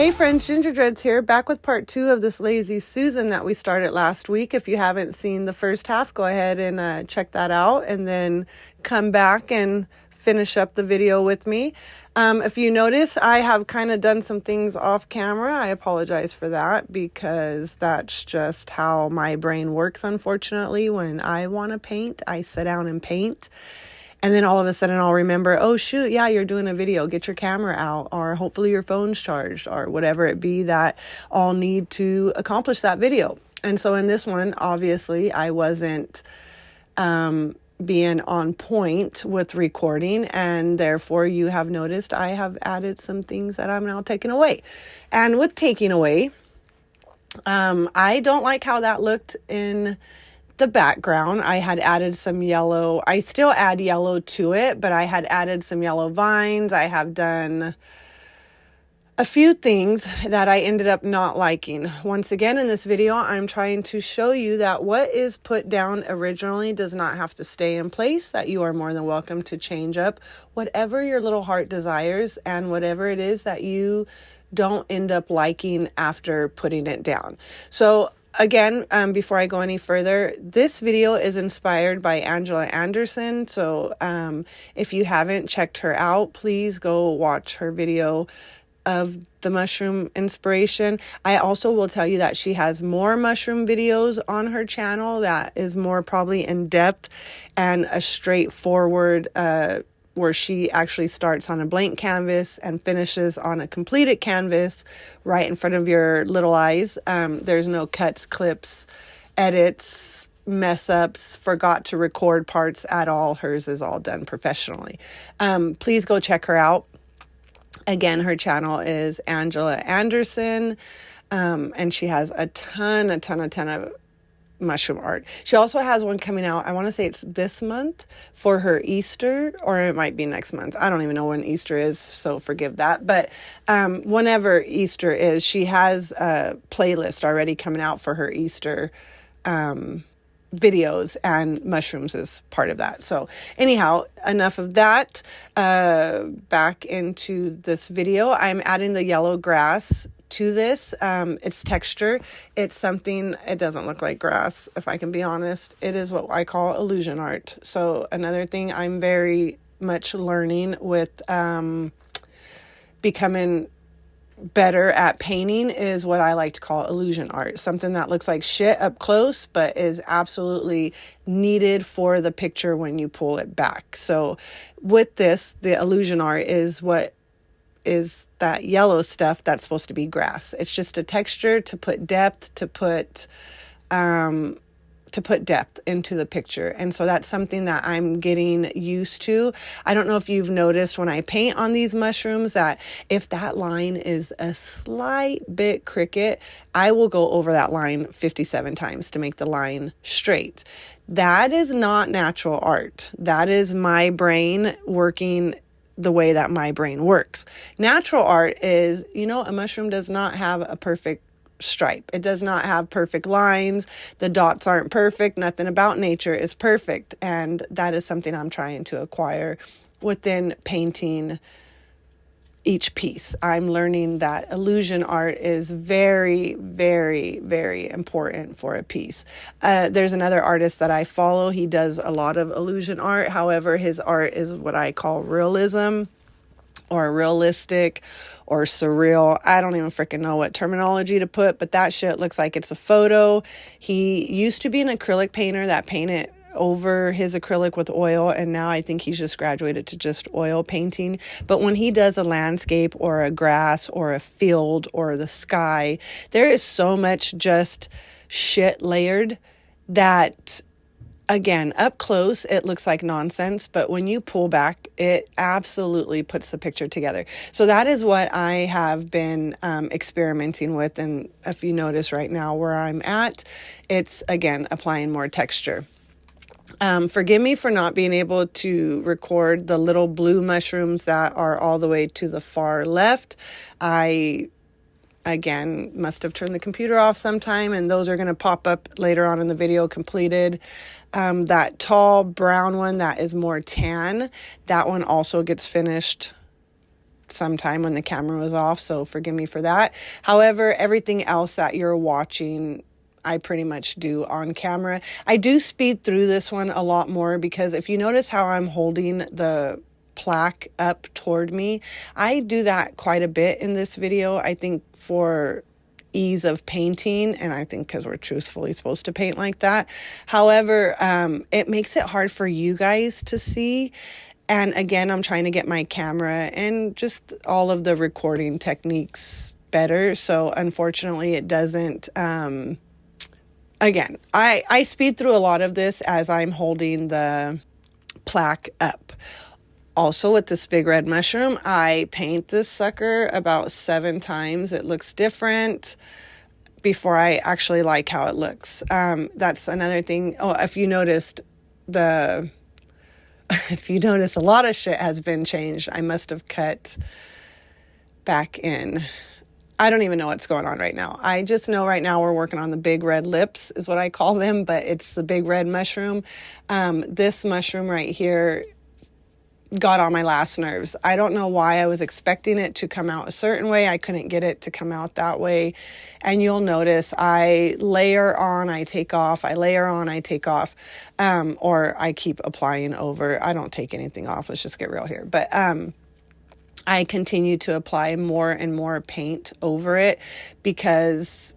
Hey friends, Ginger Dreads here, back with part 2 of this Lazy Suzan that we started last week. If you haven't seen the first half, go ahead and check that out and then come back and finish up the video with me. If you notice, I have kind of done some things off camera. I apologize for that because that's just how my brain works, unfortunately. When I want to paint, I sit down and paint. And then all of a sudden I'll remember, oh shoot, yeah, you're doing a video, get your camera out, or hopefully your phone's charged, or whatever it be that I'll need to accomplish that video. And so in this one, obviously I wasn't being on point with recording, and therefore you have noticed I have added some things that I'm now taking away. And with taking away, I don't like how that looked in the background. I had added some yellow. I still add yellow to it, but I had added some yellow vines. I have done a few things that I ended up not liking. Once again, in this video, I'm trying to show you that what is put down originally does not have to stay in place, that you are more than welcome to change up whatever your little heart desires and whatever it is that you don't end up liking after putting it down. So again, before I go any further, this video is inspired by Angela Anderson. So if you haven't checked her out, please go watch her video of the mushroom inspiration. I also will tell you that she has more mushroom videos on her channel that is more probably in depth and a straightforward where she actually starts on a blank canvas and finishes on a completed canvas right in front of your little eyes. There's no cuts, clips, edits, mess ups, forgot to record parts at all. Hers is all done professionally. Please go check her out. Again, her channel is Angela Anderson, and she has a ton of mushroom art. She also has one coming out, I want to say it's this month for her Easter, or it might be next month. I don't even know when Easter is, so forgive that. But whenever Easter is, she has a playlist already coming out for her Easter videos, and mushrooms is part of that. So anyhow, enough of that. Back into this video. I'm adding the yellow grass to this. It's texture. It's something, it doesn't look like grass, if I can be honest. It is what I call illusion art. So another thing I'm very much learning with becoming better at painting is what I like to call illusion art. Something that looks like shit up close, but is absolutely needed for the picture when you pull it back. So with this, the illusion art is what is that yellow stuff that's supposed to be grass. It's just a texture to put depth, to put depth into the picture. And so that's something that I'm getting used to. I don't know if you've noticed when I paint on these mushrooms that if that line is a slight bit crooked, I will go over that line 57 times to make the line straight. That is not natural art. That is my brain working the way that my brain works. Natural art is, a mushroom does not have a perfect stripe. It does not have perfect lines. The dots aren't perfect. Nothing about nature is perfect. And that is something I'm trying to acquire within painting each piece. I'm learning that illusion art is very, very, very important for a piece. There's another artist that I follow. He does a lot of illusion art. However, his art is what I call realism, or realistic, or surreal. I don't even freaking know what terminology to put, but that shit looks like it's a photo. He used to be an acrylic painter that painted over his acrylic with oil, and now I think he's just graduated to just oil painting. But when he does a landscape or a grass or a field or the sky, there is so much just shit layered that, again, up close, it looks like nonsense, but when you pull back, it absolutely puts the picture together. So that is what I have been experimenting with. And if you notice right now where I'm at, it's, again, applying more texture. Forgive me for not being able to record the little blue mushrooms that are all the way to the far left. I, again, must have turned the computer off sometime, and those are going to pop up later on in the video completed. That tall brown one that is more tan, that one also gets finished sometime when the camera was off, so forgive me for that. However, everything else that you're watching, I pretty much do on camera. I do speed through this one a lot more because if you notice how I'm holding the plaque up toward me, I do that quite a bit in this video. I think for ease of painting, and I think because we're truthfully supposed to paint like that. However, it makes it hard for you guys to see. And again, I'm trying to get my camera and just all of the recording techniques better. So unfortunately, it doesn't. Again, I speed through a lot of this as I'm holding the plaque up. Also, with this big red mushroom, I paint this sucker about 7 times. It looks different before I actually like how it looks. That's another thing. Oh, if you noticed, a lot of shit has been changed. I must have cut back in. I don't even know what's going on right now. I just know right now we're working on the big red lips is what I call them, but it's the big red mushroom. This mushroom right here got on my last nerves. I don't know why. I was expecting it to come out a certain way. I couldn't get it to come out that way. And you'll notice I layer on, I take off, I layer on, I take off, or I keep applying over. I don't take anything off. Let's just get real here. But I continue to apply more and more paint over it because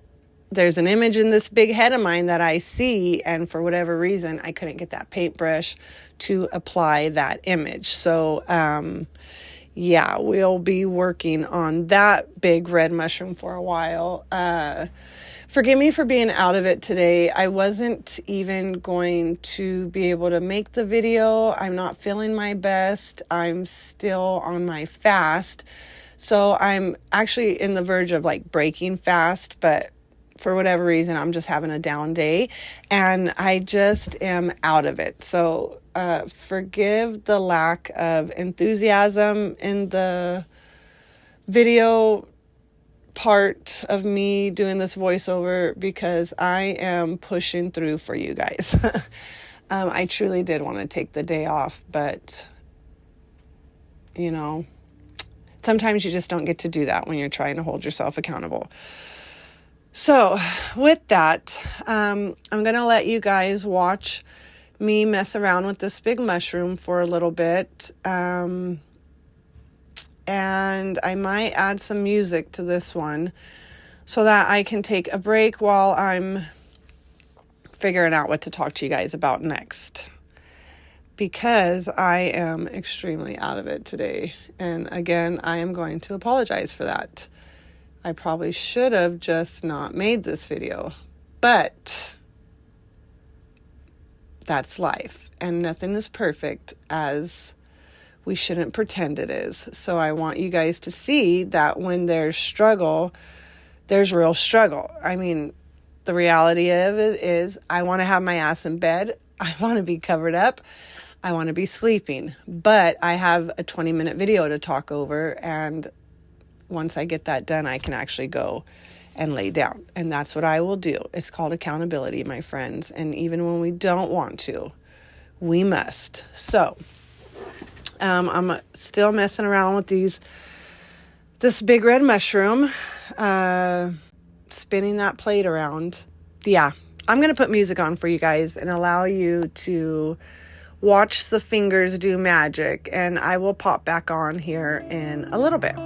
there's an image in this big head of mine that I see, and for whatever reason, I couldn't get that paintbrush to apply that image. So, yeah, we'll be working on that big red mushroom for a while. Forgive me for being out of it today. I wasn't even going to be able to make the video. I'm not feeling my best. I'm still on my fast. So I'm actually in the verge of like breaking fast, but for whatever reason, I'm just having a down day and I just am out of it. So forgive the lack of enthusiasm in the video part of me doing this voiceover because I am pushing through for you guys. I truly did want to take the day off, but you know, sometimes you just don't get to do that when you're trying to hold yourself accountable. So with that, I'm going to let you guys watch me mess around with this big mushroom for a little bit. And I might add some music to this one so that I can take a break while I'm figuring out what to talk to you guys about next. Because I am extremely out of it today. And again, I am going to apologize for that. I probably should have just not made this video, but that's life and nothing is perfect, as we shouldn't pretend it is. So I want you guys to see that when there's struggle, there's real struggle. I mean, the reality of it is I want to have my ass in bed. I want to be covered up. I want to be sleeping, but I have a 20-minute video to talk over, and once I get that done, I can actually go and lay down. And that's what I will do. It's called accountability, my friends. And even when we don't want to, we must. So, I'm still messing around with this big red mushroom, spinning that plate around. Yeah, I'm going to put music on for you guys and allow you to watch the fingers do magic. And I will pop back on here in a little bit.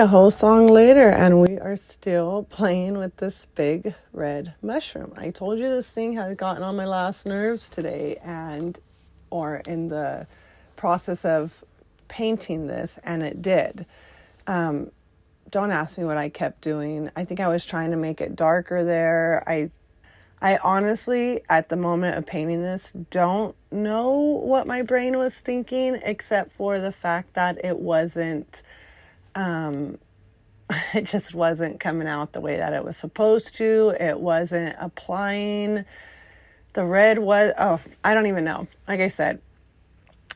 a whole song later, and we are still playing with this big red mushroom. I told you this thing had gotten on my last nerves today, or in the process of painting this, and it did. Don't ask me what I kept doing. I think I was trying to make it darker there. I honestly, at the moment of painting this, don't know what my brain was thinking, except for the fact that it wasn't, it just wasn't coming out the way that it was supposed to. It wasn't applying. The red was, I don't even know. Like I said,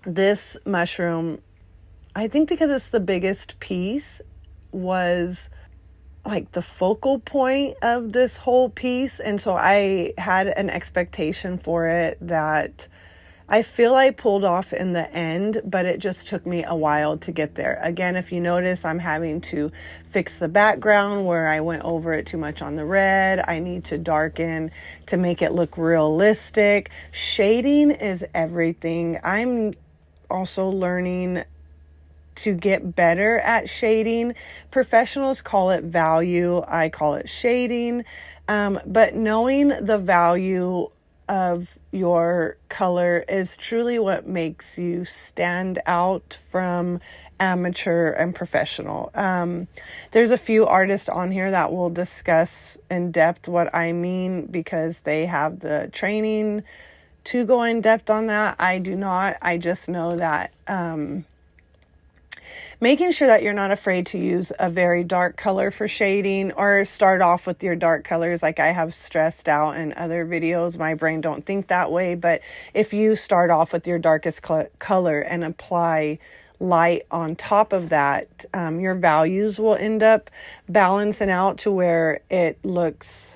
this mushroom, I think because it's the biggest piece, was like the focal point of this whole piece. And so I had an expectation for it that I feel I pulled off in the end, but it just took me a while to get there. Again, if you notice, I'm having to fix the background where I went over it too much on the red. I need to darken to make it look realistic. Shading is everything. I'm also learning to get better at shading. Professionals call it value. I call it shading. But knowing the value of your color is truly what makes you stand out from amateur and professional. There's a few artists on here that will discuss in depth what I mean because they have the training to go in depth on that. I do not. I just know that making sure that you're not afraid to use a very dark color for shading or start off with your dark colors like I have stressed out in other videos. My brain don't think that way, but if you start off with your darkest color and apply light on top of that, your values will end up balancing out to where it looks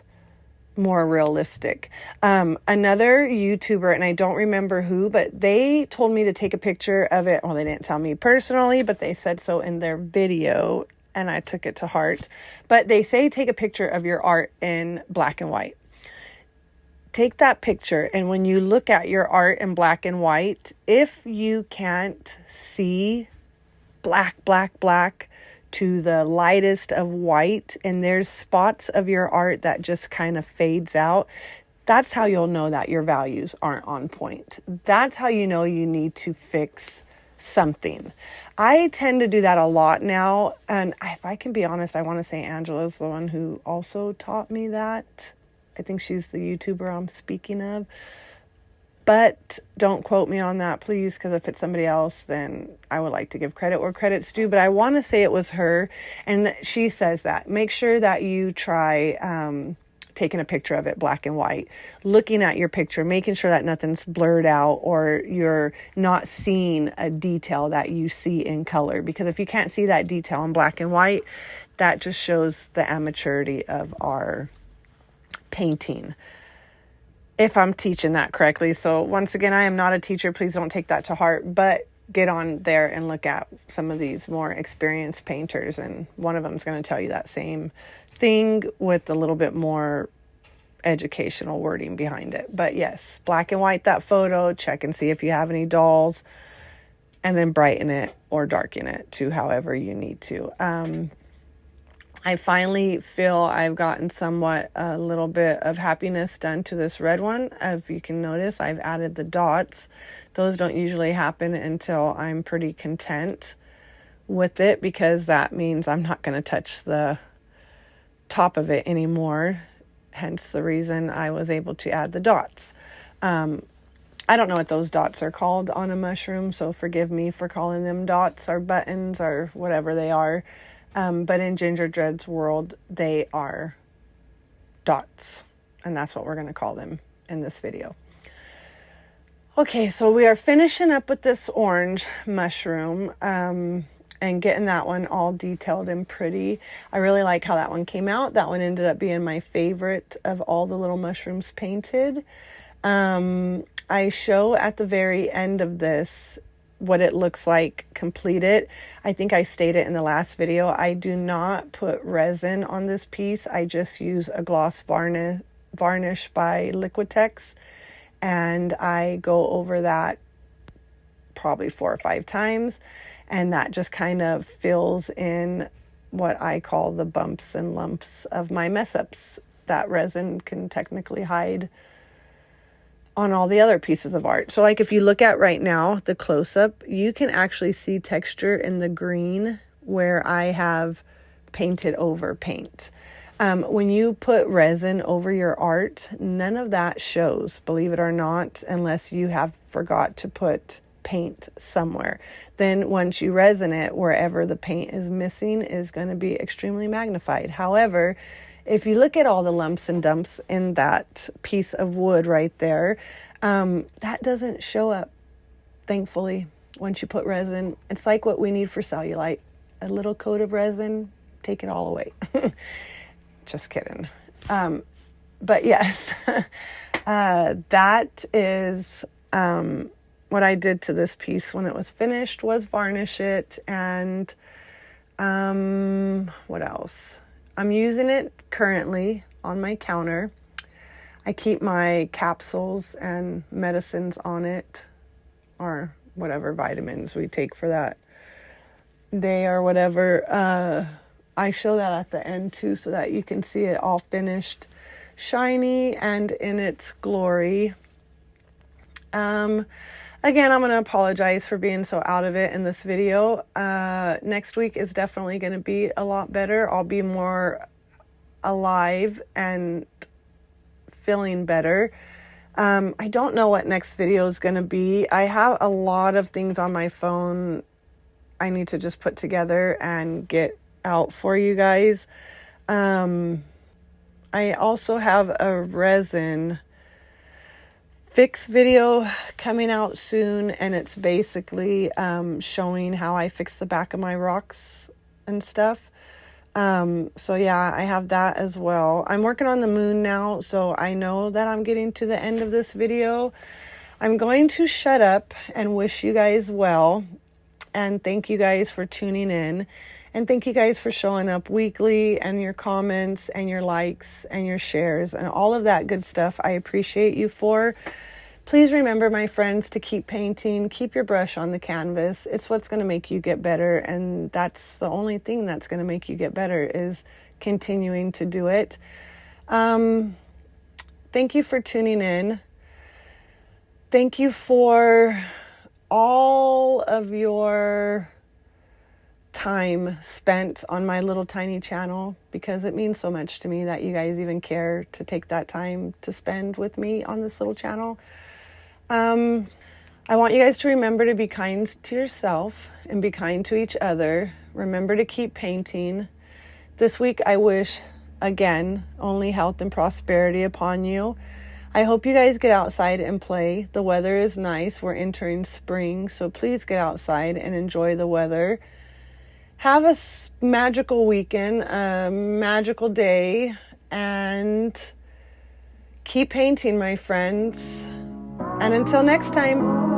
more realistic. Another YouTuber, and I don't remember who, but they told me to take a picture of it. Well, they didn't tell me personally, but they said so in their video, and I took it to heart. But they say take a picture of your art in black and white. Take that picture, and when you look at your art in black and white, if you can't see black to the lightest of white, and there's spots of your art that just kind of fades out, that's how you'll know that your values aren't on point. That's how you know you need to fix something. I tend to do that a lot now, and if I can be honest, I want to say Angela's the one who also taught me that. I think she's the YouTuber I'm speaking of. But don't quote me on that, please, because if it's somebody else, then I would like to give credit where credit's due. But I want to say it was her, and she says that. Make sure that you try taking a picture of it black and white, looking at your picture, making sure that nothing's blurred out or you're not seeing a detail that you see in color. Because if you can't see that detail in black and white, that just shows the amateurity of our painting. If I'm teaching that correctly. So once again, I am not a teacher. Please don't take that to heart, but get on there and look at some of these more experienced painters. And one of them is going to tell you that same thing with a little bit more educational wording behind it. But yes, black and white that photo, check and see if you have any dulls, and then brighten it or darken it to however you need to. I finally feel I've gotten somewhat a little bit of happiness done to this red one. If you can notice, I've added the dots. Those don't usually happen until I'm pretty content with it, because that means I'm not going to touch the top of it anymore. Hence the reason I was able to add the dots. I don't know what those dots are called on a mushroom, so forgive me for calling them dots or buttons or whatever they are. But in Ginger Dread's world, they are dots, and that's what we're going to call them in this video. Okay, so we are finishing up with this orange mushroom, and getting that one all detailed and pretty. I really like how that one came out. That one ended up being my favorite of all the little mushrooms painted. I show at the very end of this what it looks like completed. I think I stated in the last video, I do not put resin on this piece. I just use a gloss varnish by Liquitex, and I go over that probably 4 or 5 times, and that just kind of fills in what I call the bumps and lumps of my mess ups that resin can technically hide on all the other pieces of art. So like if you look at right now, the close-up, you can actually see texture in the green where I have painted over paint. When you put resin over your art, none of that shows, believe it or not, unless you have forgot to put paint somewhere. Then once you resin it, wherever the paint is missing is going to be extremely magnified. However, if you look at all the lumps and dumps in that piece of wood right there, that doesn't show up, thankfully, once you put resin. It's like what we need for cellulite. A little coat of resin, take it all away. Just kidding. But yes, that is what I did to this piece when it was finished, was varnish it. And what else? I'm using it currently on my counter. I keep my capsules and medicines on it, or whatever vitamins we take for that day or whatever. I show that at the end too, so that you can see it all finished, shiny and in its glory. Again, I'm going to apologize for being so out of it in this video. Next week is definitely going to be a lot better. I'll be more alive and feeling better. I don't know what next video is going to be. I have a lot of things on my phone I need to just put together and get out for you guys. I also have a resin fix video coming out soon, and it's basically showing how I fix the back of my rocks and stuff. So yeah, I have that as well. I'm working on the moon now, so I know that I'm getting to the end of this video. I'm going to shut up and wish you guys well, and thank you guys for tuning in, and thank you guys for showing up weekly, and your comments and your likes and your shares and all of that good stuff. I appreciate you for. Please remember, my friends, to keep painting, keep your brush on the canvas. It's what's going to make you get better, and that's the only thing that's going to make you get better, is continuing to do it. Thank you for tuning in. Thank you for all of your time spent on my little tiny channel, because it means so much to me that you guys even care to take that time to spend with me on this little channel. I want you guys to remember to be kind to yourself and be kind to each other. Remember to keep painting. This week I wish, again, only health and prosperity upon you. I hope you guys get outside and play. The weather is nice. We're entering spring, so please get outside and enjoy the weather. Have a magical weekend, a magical day, and keep painting, my friends. And until next time.